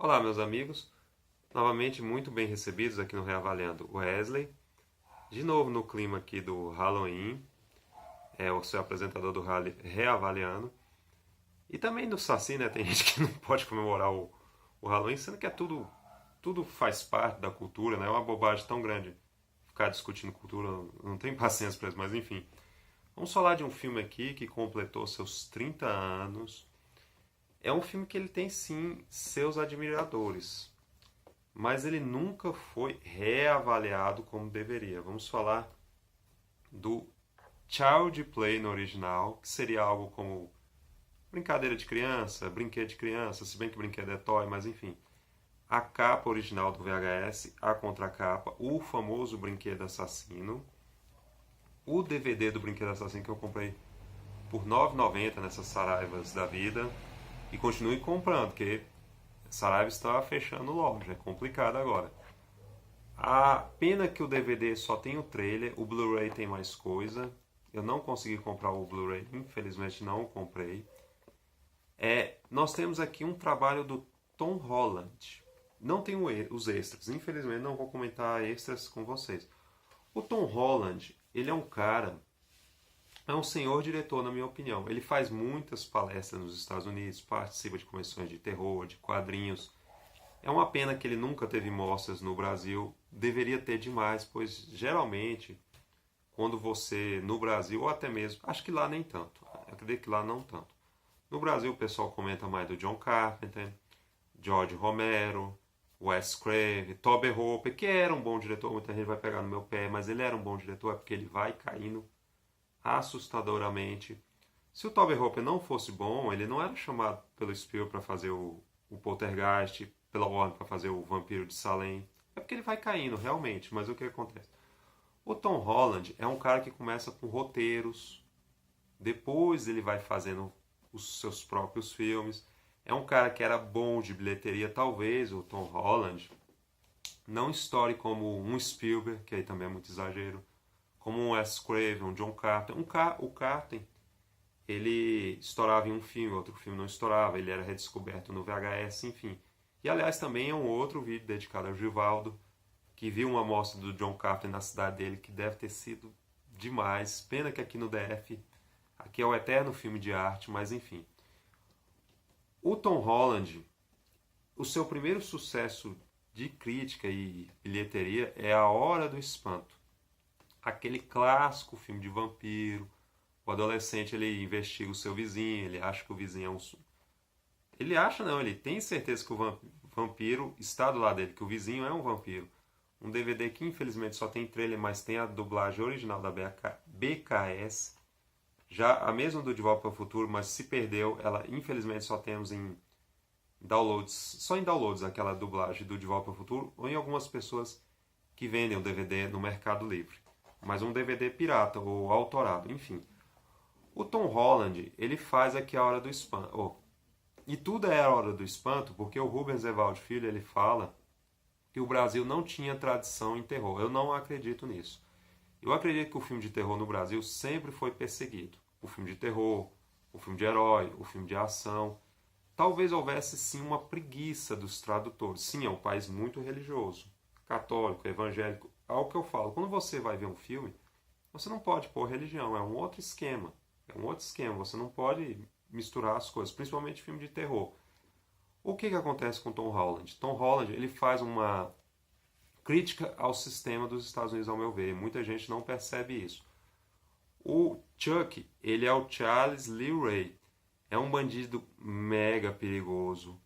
Olá, meus amigos. Novamente, muito bem recebidos aqui no Reavaliando Wesley. De novo no clima aqui do Halloween. É o seu apresentador do Reavaliando. E também no Saci, né? Tem gente que não pode comemorar o Halloween, sendo que tudo faz parte da cultura, né? É uma bobagem tão grande ficar discutindo cultura. Não tenho paciência para isso, mas enfim. Vamos falar de um filme aqui que completou seus 30 anos. É um filme que ele tem sim seus admiradores, mas ele nunca foi reavaliado como deveria. Vamos falar do Child Play no original, que seria algo como brincadeira de criança, brinquedo de criança, se bem que brinquedo é toy, mas enfim. A capa original do VHS, a contracapa, o famoso brinquedo assassino, o DVD do brinquedo assassino que eu comprei por R$ 9,90 nessas saraivas da vida e continue comprando, porque Saraiva está fechando loja, é complicado agora. A pena que o DVD só tem o trailer, o Blu-ray tem mais coisa. Eu não consegui comprar o Blu-ray, infelizmente não o comprei. Nós temos aqui um trabalho do Tom Holland. Não tenho os extras, infelizmente não vou comentar extras com vocês. O Tom Holland, ele é um cara, é um senhor diretor na minha opinião. Ele faz muitas palestras nos Estados Unidos, participa de convenções de terror, de quadrinhos. É uma pena que ele nunca teve mostras no Brasil. Deveria ter demais, pois geralmente, quando você, no Brasil, ou até mesmo, acho que lá nem tanto, eu acredito que lá não tanto. No Brasil o pessoal comenta mais do John Carpenter, George Romero, Wes Craven, Tobe Hooper, que era um bom diretor, muita gente vai pegar no meu pé, mas ele era um bom diretor, é porque ele vai caindo assustadoramente. Se o Tobe Hooper não fosse bom, ele não era chamado pelo Spielberg para fazer o Poltergeist, pela Warner para fazer o Vampiro de Salem. É porque ele vai caindo, realmente, mas o que acontece? O Tom Holland é um cara que começa com roteiros, depois ele vai fazendo os seus próprios filmes. É um cara que era bom de bilheteria, talvez o Tom Holland não estoure como um Spielberg, que aí também é muito exagero, como um Wes Craven, um John Carpenter. O Carpenter, ele estourava em um filme, outro filme não estourava, ele era redescoberto no VHS, enfim. E aliás também é um outro vídeo dedicado ao Givaldo, que viu uma amostra do John Carpenter na cidade dele, que deve ter sido demais. Pena que aqui no DF, aqui é o eterno filme de arte, mas enfim. O Tom Holland, o seu primeiro sucesso de crítica e bilheteria é A Hora do Espanto. Aquele clássico filme de vampiro. O adolescente, ele investiga o seu vizinho, ele acha que o vizinho é um... Ele acha não, ele tem certeza que o vampiro está do lado dele, que o vizinho é um vampiro. Um DVD que infelizmente só tem trailer, mas tem a dublagem original da BKS. Já a mesma do De Volta para o Futuro, mas se perdeu, ela infelizmente só temos em downloads, só em downloads aquela dublagem do De Volta para o Futuro, ou em algumas pessoas que vendem o DVD no Mercado Livre. Mas um DVD pirata ou autorado, enfim. O Tom Holland, ele faz aqui a Hora do Espanto. E tudo é a Hora do Espanto, porque o Rubens Evaldo Filho, ele fala que o Brasil não tinha tradição em terror. Eu não acredito nisso. Eu acredito que o filme de terror no Brasil sempre foi perseguido. O filme de terror, o filme de herói, o filme de ação. Talvez houvesse sim uma preguiça dos tradutores. Sim, é um país muito religioso, católico, evangélico. É o que eu falo. Quando você vai ver um filme, você não pode pôr religião. É um outro esquema. É um outro esquema. Você não pode misturar as coisas, principalmente filme de terror. O que acontece com Tom Holland? Tom Holland, ele faz uma crítica ao sistema dos Estados Unidos, ao meu ver. Muita gente não percebe isso. O Chuck, ele é o Charles Lee Ray. É um bandido mega perigoso.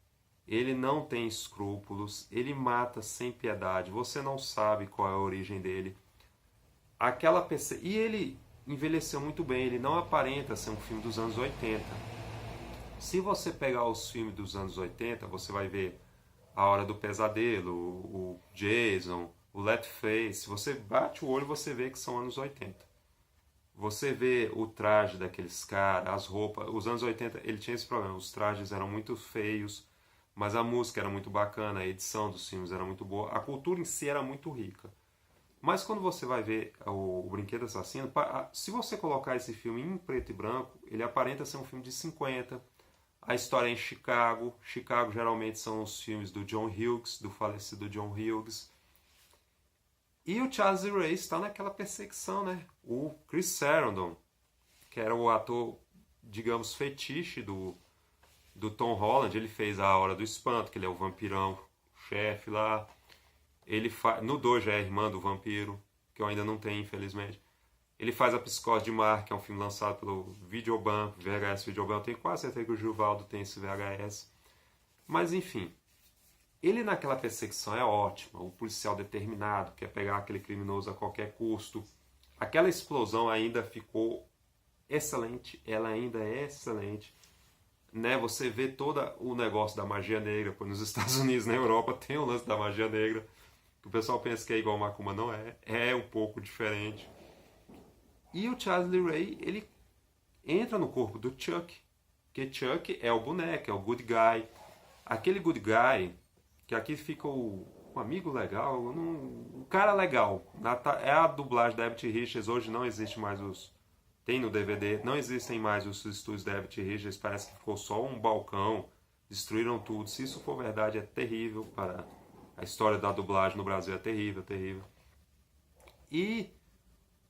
Ele não tem escrúpulos. Ele mata sem piedade. Você não sabe qual é a origem dele. E ele envelheceu muito bem. Ele não aparenta ser um filme dos anos 80. Se você pegar os filmes dos anos 80, você vai ver A Hora do Pesadelo, o Jason, o Letterface. Se você bate o olho, você vê que são anos 80. Você vê o traje daqueles caras, as roupas. Os anos 80, ele tinha esse problema. Os trajes eram muito feios, mas a música era muito bacana, a edição dos filmes era muito boa. A cultura em si era muito rica. Mas quando você vai ver o Brinquedo Assassino, se você colocar esse filme em preto e branco, ele aparenta ser um filme de 50, A história é em Chicago. Chicago geralmente são os filmes do John Hughes, do falecido John Hughes. E o Charles Ray está naquela perseguição, né? O Chris Sarandon, que era o ator, digamos, fetiche do Tom Holland, ele fez A Hora do Espanto, que ele é o vampirão chefe lá. No 2 já é a irmã do vampiro, que eu ainda não tenho, infelizmente. Ele faz A Psicose de Mar, que é um filme lançado pelo Videoban, VHS Videoban. Eu tenho quase certeza que o Gilvaldo tem esse VHS. Mas, enfim, ele naquela perseguição é ótimo. O policial determinado, quer pegar aquele criminoso a qualquer custo. Aquela explosão ainda ficou excelente, ela ainda é excelente. Né? Você vê todo o negócio da magia negra, pois nos Estados Unidos, na Europa, tem o lance da magia negra, que o pessoal pensa que é igual Macumba, não é. É um pouco diferente. E o Charles Lee Ray, ele entra no corpo do Chuck, que Chuck é o boneco, é o good guy. Aquele good guy, que aqui fica o amigo legal, o cara legal. É a dublagem da Herbert Richards, hoje não existe mais tem no DVD, não existem mais os estúdios da Herbert Richards, parece que ficou só um balcão, destruíram tudo. Se isso for verdade, é terrível para a história da dublagem no Brasil, é terrível, terrível. E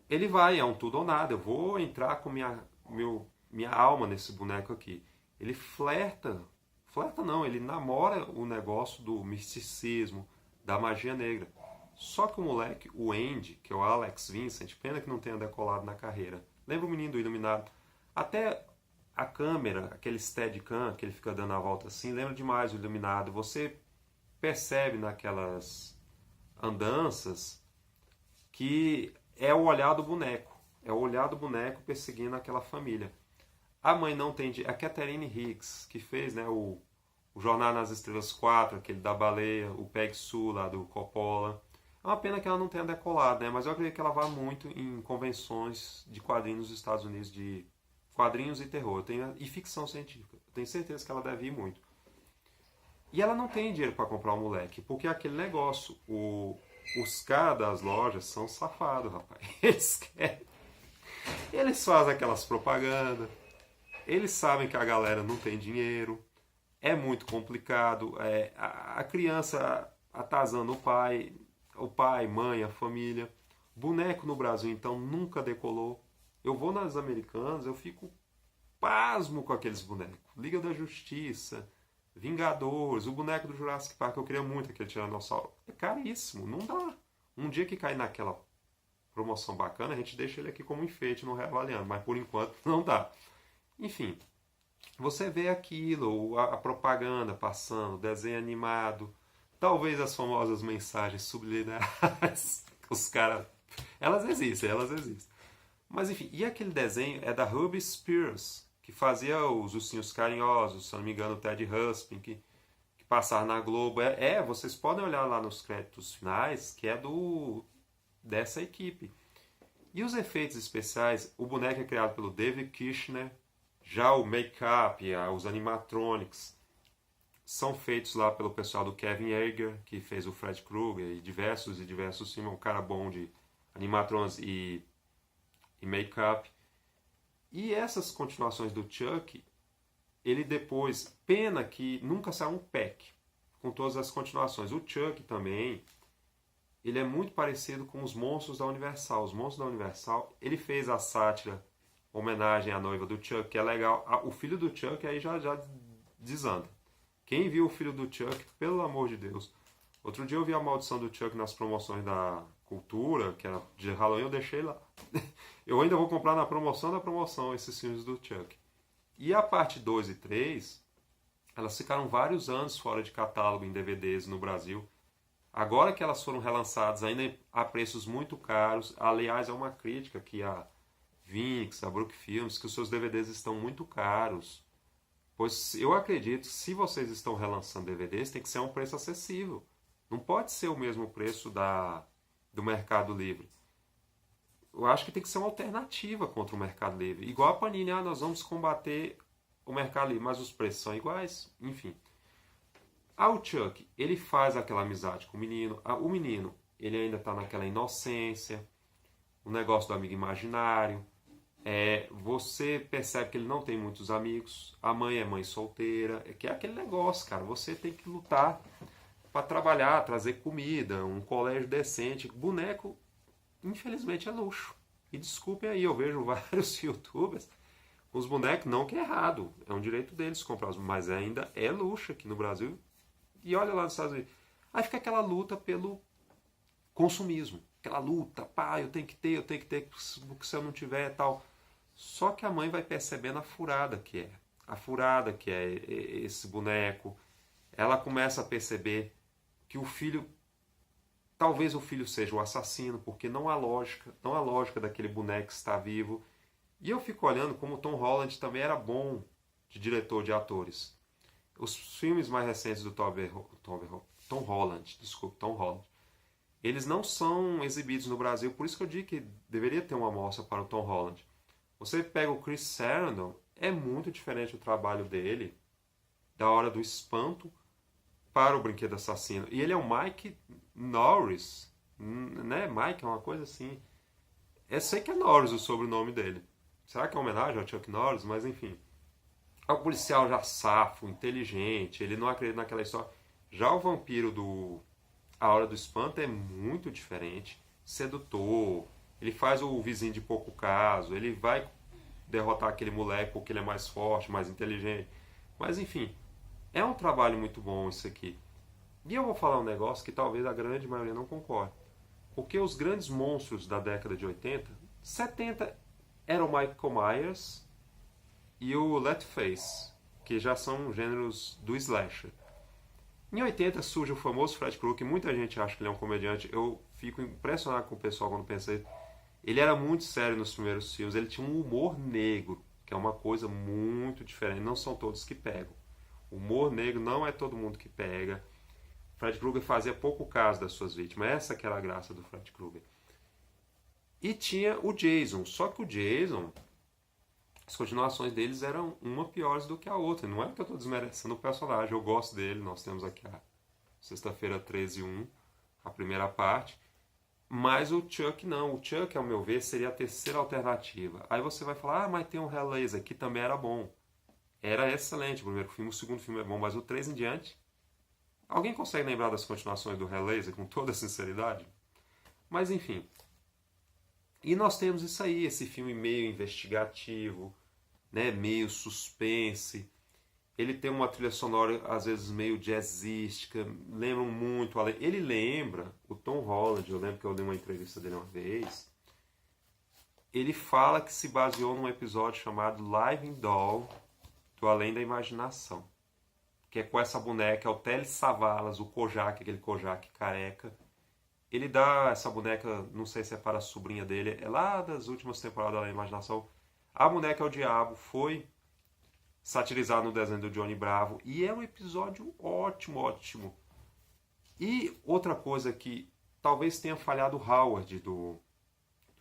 ele vai, é um tudo ou nada, eu vou entrar com minha alma nesse boneco aqui. Ele flerta não, ele namora o negócio do misticismo, da magia negra. Só que o moleque, o Andy, que é o Alex Vincent, pena que não tenha decolado na carreira. Lembra o menino do Iluminado? Até a câmera, aquele Steadicam, que ele fica dando a volta assim, lembra demais o Iluminado. Você percebe naquelas andanças que é o olhar do boneco. É o olhar do boneco perseguindo aquela família. A mãe não tem... A Catherine Hicks, que fez, né, o Jornada nas Estrelas 4, aquele da baleia, o Peg Sue lá do Coppola. É uma pena que ela não tenha decolado, né? Mas eu acredito que ela vá muito em convenções de quadrinhos nos Estados Unidos, de quadrinhos e terror e ficção científica. Eu tenho certeza que ela deve ir muito. E ela não tem dinheiro para comprar um moleque, porque é aquele negócio, os caras das lojas são safados, rapaz. Eles fazem aquelas propagandas, eles sabem que a galera não tem dinheiro, é muito complicado, a criança atazando o pai, mãe, a família. Boneco no Brasil, então, nunca decolou. Eu vou nas Americanas, eu fico pasmo com aqueles bonecos. Liga da Justiça, Vingadores, o boneco do Jurassic Park, eu queria muito aquele tiranossauro. É caríssimo, não dá. Um dia que cair naquela promoção bacana, a gente deixa ele aqui como enfeite no Reavaliando, mas por enquanto não dá. Enfim, você vê aquilo, a propaganda passando, desenho animado, talvez as famosas mensagens subliminares, os caras... Elas existem. Mas enfim, e aquele desenho é da Ruby Spears, que fazia os Ursinhos Carinhosos, se não me engano, o Ted Ruspin, que passava na Globo. Vocês podem olhar lá nos créditos finais, que é dessa equipe. E os efeitos especiais, o boneco é criado pelo David Kirshner, já o make-up, os animatronics, são feitos lá pelo pessoal do Kevin Yeager, que fez o Fred Krueger e diversos filmes, um cara bom de animatronics e make-up. E essas continuações do Chuck, ele depois, pena que nunca saiu um pack com todas as continuações. O Chuck também, ele é muito parecido com os monstros da Universal. Os monstros da Universal, ele fez a sátira, homenagem à noiva do Chuck, que é legal. O filho do Chuck aí já desanda. Quem viu o filho do Chuck, pelo amor de Deus. Outro dia eu vi a maldição do Chuck nas promoções da Cultura, que era de Halloween, eu deixei lá. Eu ainda vou comprar na promoção da promoção esses filmes do Chuck. E a parte 2 e 3, elas ficaram vários anos fora de catálogo em DVDs no Brasil. Agora que elas foram relançadas, ainda a preços muito caros. Aliás, é uma crítica que a Vinx, a Brook Films, que os seus DVDs estão muito caros. Pois eu acredito que se vocês estão relançando DVDs, tem que ser a um preço acessível. Não pode ser o mesmo preço do Mercado Livre. Eu acho que tem que ser uma alternativa contra o Mercado Livre. Igual a Panini, nós vamos combater o Mercado Livre, mas os preços são iguais. Enfim. O Chuck, ele faz aquela amizade com o menino. O menino, ele ainda está naquela inocência, o negócio do amigo imaginário. Você percebe que ele não tem muitos amigos, a mãe é mãe solteira, que é aquele negócio, cara. Você tem que lutar para trabalhar, trazer comida, um colégio decente. Boneco, infelizmente, é luxo. E desculpem aí, eu vejo vários youtubers com os bonecos, não que é errado, é um direito deles comprar, mas ainda é luxo aqui no Brasil. E olha lá nos Estados Unidos. Aí fica aquela luta pelo consumismo. Aquela luta, pá, eu tenho que ter, porque se eu não tiver tal. Só que a mãe vai percebendo a furada que é. A furada que é esse boneco. Ela começa a perceber que o filho, talvez o filho seja o assassino, porque não há lógica daquele boneco estar vivo. E eu fico olhando como o Tom Holland também era bom de diretor de atores. Os filmes mais recentes do Tom Holland, eles não são exibidos no Brasil, por isso que eu digo que deveria ter uma amostra para o Tom Holland. Você pega o Chris Sarandon, é muito diferente o trabalho dele, da Hora do Espanto para o Brinquedo Assassino. E ele é o Mike Norris, né? Mike é uma coisa assim. Eu sei que é Norris o sobrenome dele. Será que é uma homenagem ao Chuck Norris? Mas enfim. É um policial já safo, inteligente, ele não acredita naquela história. Já o vampiro do A Hora do Espanto é muito diferente. Sedutor, ele faz o vizinho de pouco caso, ele vai derrotar aquele moleque porque ele é mais forte, mais inteligente. Mas enfim, é um trabalho muito bom isso aqui. E eu vou falar um negócio que talvez a grande maioria não concorde. Porque os grandes monstros da década de 80, 70 eram o Michael Myers e o Leatherface, que já são gêneros do slasher. Em 80 surge o famoso Fred Krueger, que muita gente acha que ele é um comediante. Eu fico impressionado com o pessoal quando pensa isso. Ele era muito sério nos primeiros filmes, ele tinha um humor negro, que é uma coisa muito diferente. Não são todos que pegam. O humor negro não é todo mundo que pega. Fred Krueger fazia pouco caso das suas vítimas. Essa que era a graça do Fred Krueger. E tinha o Jason. Só que o Jason, as continuações deles eram uma piores do que a outra. Não é que eu estou desmerecendo o personagem. Eu gosto dele. Nós temos aqui a Sexta-feira 13/1, a primeira parte. Mas o Chuck não. O Chuck, ao meu ver, seria a terceira alternativa. Aí você vai falar, mas tem o Hellraiser, que também era bom. Era excelente o primeiro filme, o segundo filme é bom, mas o 3 em diante... Alguém consegue lembrar das continuações do Hellraiser com toda sinceridade? Mas enfim. E nós temos isso aí, esse filme meio investigativo, né, meio suspense. Ele tem uma trilha sonora, às vezes, meio jazzística, lembram muito. Ele lembra o Tom Holland, eu lembro que eu li uma entrevista dele uma vez. Ele fala que se baseou num episódio chamado Living Doll, do Além da Imaginação. Que é com essa boneca, é o Telly Savalas, o Kojak, aquele Kojak careca. Ele dá essa boneca, não sei se é para a sobrinha dele, é lá das últimas temporadas da Imaginação. A boneca é o diabo, foi satirizado no desenho do Johnny Bravo, e é um episódio ótimo, ótimo. E outra coisa que talvez tenha falhado o Howard do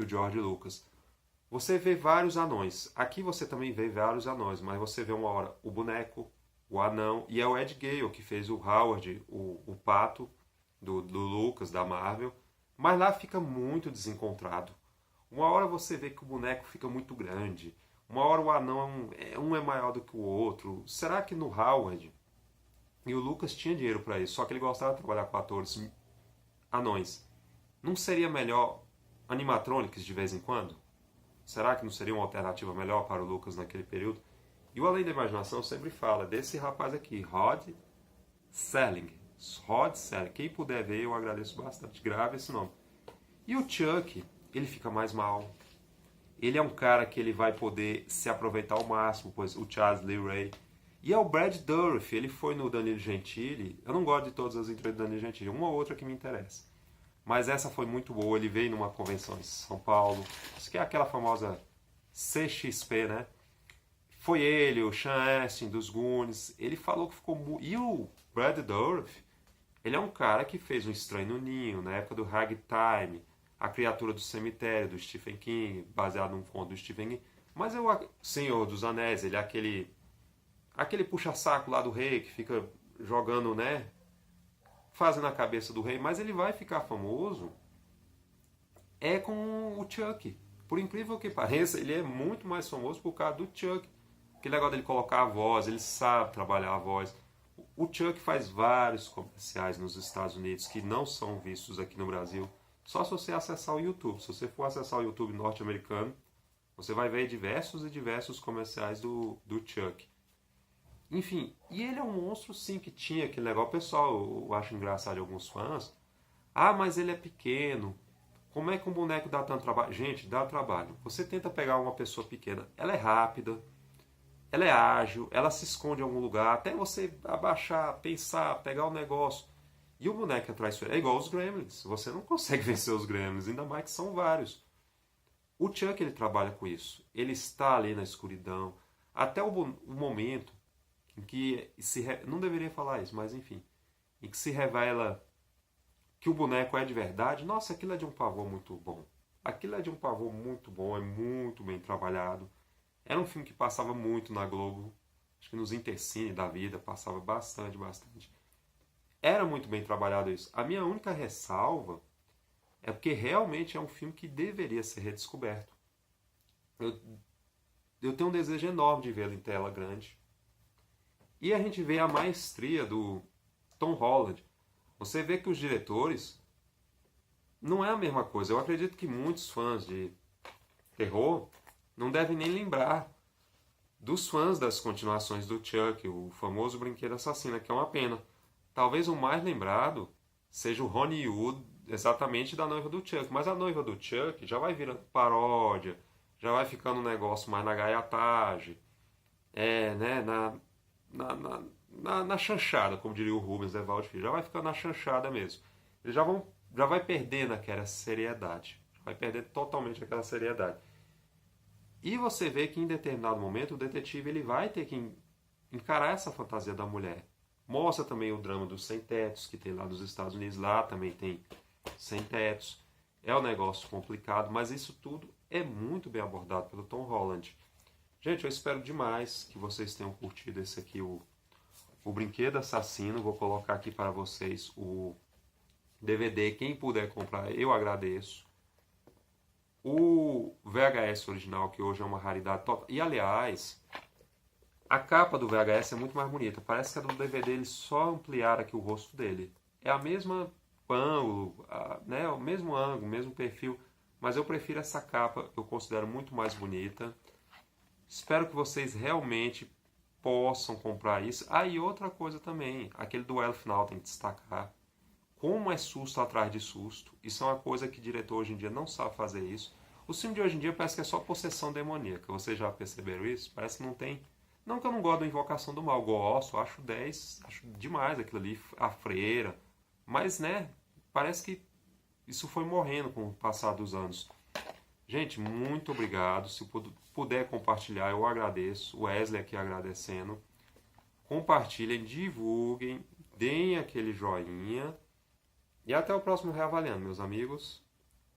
George Lucas. Você vê vários anões. Aqui você também vê vários anões, mas você vê uma hora o boneco, o anão, e é o Ed Gale que fez o Howard, o pato do Lucas, da Marvel, mas lá fica muito desencontrado. Uma hora você vê que o boneco fica muito grande, uma hora o anão um é maior do que o outro. Será que no Howard, e o Lucas tinha dinheiro para isso, só que ele gostava de trabalhar com atores anões, não seria melhor animatronics de vez em quando? Será que não seria uma alternativa melhor para o Lucas naquele período? E o Além da Imaginação sempre fala desse rapaz aqui, Rod Serling. Rod Serling. Quem puder ver, eu agradeço bastante. Grave esse nome. E o Chuck, ele fica mais mal. Ele é um cara que ele vai poder se aproveitar ao máximo, pois o Charles Lee Ray. E é o Brad Dourif, ele foi no Danilo Gentili. Eu não gosto de todas as entrevistas do Danilo Gentili, uma ou outra que me interessa. Mas essa foi muito boa, ele veio numa convenção em São Paulo. Isso que é aquela famosa CXP, né? Foi ele, o Sean Astin, dos Goonies. Ele falou que ficou... E o Brad Dourif, ele é um cara que fez Um Estranho no Ninho, na época do Ragtime, A Criatura do Cemitério, do Stephen King, baseado num conto do Stephen King. Mas é o Senhor dos Anéis, ele é aquele puxa-saco lá do rei, que fica jogando, né? Fazendo a cabeça do rei. Mas ele vai ficar famoso com o Chuck. Por incrível que pareça, ele é muito mais famoso por causa do Chuck. Aquele negócio dele colocar a voz, ele sabe trabalhar a voz. O Chuck faz vários comerciais nos Estados Unidos que não são vistos aqui no Brasil. Só se você acessar o YouTube. Se você for acessar o YouTube norte-americano, você vai ver diversos e diversos comerciais do Chuck. Enfim, e ele é um monstro sim que tinha aquele negócio. O pessoal, eu acho engraçado de alguns fãs. Ah, mas ele é pequeno. Como é que um boneco dá tanto trabalho? Gente, dá trabalho. Você tenta pegar uma pessoa pequena, ela é rápida, ela é ágil, ela se esconde em algum lugar, até você abaixar, pensar, pegar o negócio. E o boneco é traiçoeiro. É igual os Gremlins. Você não consegue vencer os Gremlins, ainda mais que são vários. O Chuck, ele trabalha com isso. Ele está ali na escuridão. Até o momento em que não deveria falar isso, mas enfim, em que se revela que o boneco é de verdade. Nossa, aquilo é de um pavor muito bom. Aquilo é de um pavor muito bom, é muito bem trabalhado. Era um filme que passava muito na Globo, acho que nos Intercine da vida, passava bastante, bastante. Era muito bem trabalhado isso. A minha única ressalva é porque realmente é um filme que deveria ser redescoberto. Eu tenho um desejo enorme de vê-lo em tela grande. E a gente vê a maestria do Tom Holland. Você vê que os diretores não é a mesma coisa. Eu acredito que muitos fãs de terror não devem nem lembrar dos fãs das continuações do Chuck, o famoso Brinquedo Assassino, que é uma pena. Talvez o mais lembrado seja o Ronnie Wood, exatamente da noiva do Chuck. Mas a noiva do Chuck já vai virando paródia, já vai ficando um negócio mais na gaiatagem, né, na chanchada, como diria o Rubens Evaldo Filho. Já vai ficando na chanchada mesmo. Eles já vai perdendo aquela seriedade. Vai perdendo totalmente aquela seriedade. E você vê que em determinado momento o detetive ele vai ter que encarar essa fantasia da mulher. Mostra também o drama dos sem-tetos que tem lá nos Estados Unidos. Lá também tem sem-tetos. É um negócio complicado, mas isso tudo é muito bem abordado pelo Tom Holland. Gente, eu espero demais que vocês tenham curtido esse aqui, o Brinquedo Assassino. Vou colocar aqui para vocês o DVD. Quem puder comprar, eu agradeço. O VHS original, que hoje é uma raridade total. E, aliás, a capa do VHS é muito mais bonita. Parece que a do DVD eles só ampliaram aqui o rosto dele. É a mesma ângulo, né? O mesmo ângulo, o mesmo perfil. Mas eu prefiro essa capa, eu considero muito mais bonita. Espero que vocês realmente possam comprar isso. Ah, e outra coisa também, aquele duelo final tem que destacar. Como é susto atrás de susto. Isso é uma coisa que o diretor hoje em dia não sabe fazer isso. O filme de hoje em dia parece que é só possessão demoníaca. Vocês já perceberam isso? Parece que não tem... Não que eu não gosto da Invocação do Mal. Gosto, acho 10, acho demais aquilo ali, a freira. Mas, né, parece que isso foi morrendo com o passar dos anos. Gente, muito obrigado. Se puder compartilhar, eu agradeço. O Wesley aqui agradecendo. Compartilhem, divulguem, deem aquele joinha. E até o próximo Reavaliando, meus amigos.